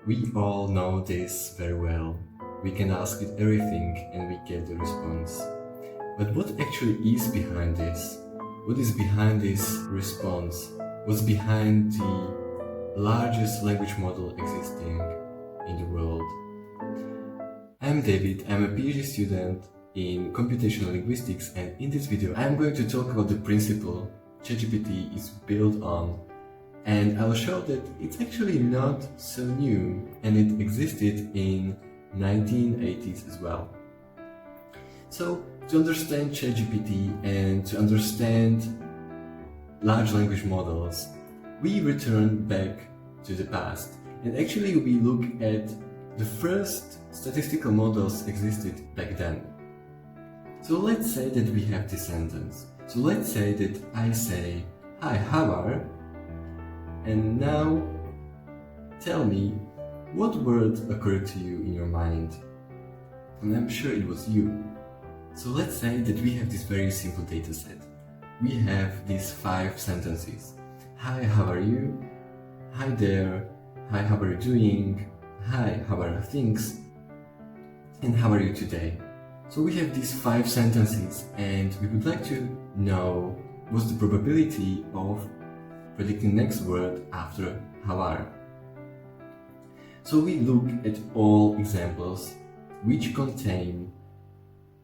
We all know this very well. We can ask it everything and we get the response. But what actually is behind this? What is behind this response? What's behind the largest language model existing in the world? I'm David, I'm a PhD student in computational linguistics, and in this video I'm going to talk about the principle ChatGPT is built on, and I'll show that it's actually not so new and it existed in 1980s as well. So to understand ChatGPT and to understand large language models, we return back to the past, and actually we look at the first statistical models existed back then. So let's say that we have this sentence. So let's say that I say, "Hi, how are?" And now tell me what word occurred to you in your mind. And I'm sure it was you. So let's say that we have this very simple data set. We have these 5 sentences. Hi, how are you? Hi there. Hi, how are you doing? Hi, how are things? And how are you today? So we have these 5 sentences, and we would like to know what's the probability of predicting next word after how are. So we look at all examples which contain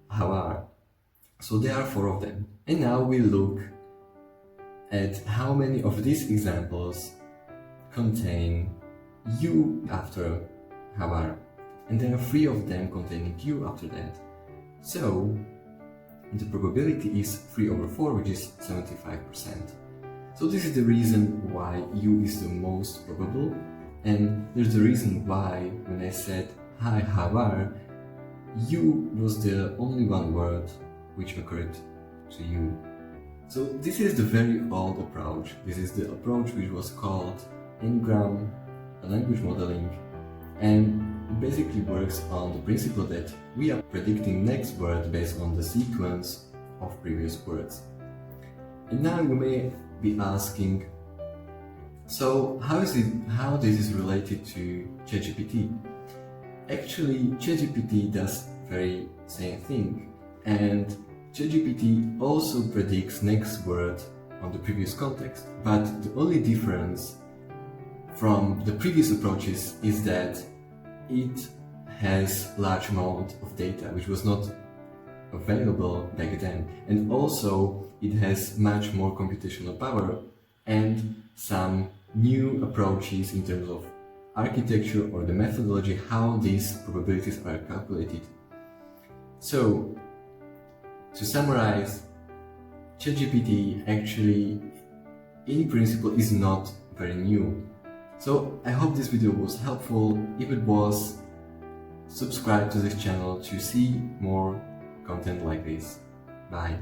how are. So there are 4 of them. And now we look at how many of these examples contain you after how are. And there are 3 of them containing you after that. So the probability is 3/4, which is 75%. So this is the reason why you is the most probable, and there's the reason why when I said hi, how are, you was the only one word which occurred to you. So this is the very old approach. This is the approach which was called N-gram language modeling, and it basically works on the principle that we are predicting next word based on the sequence of previous words. And now you may be asking, so how this is related to ChatGPT? Actually, ChatGPT does very same thing, and ChatGPT also predicts next word on the previous context, but the only difference from the previous approaches is that it has large amount of data which was not available back then, and also it has much more computational power and some new approaches in terms of architecture or the methodology how these probabilities are calculated. So to summarize, ChatGPT actually in principle is not very new. So I hope this video was helpful. If it was, subscribe to this channel to see more content like this. Bye.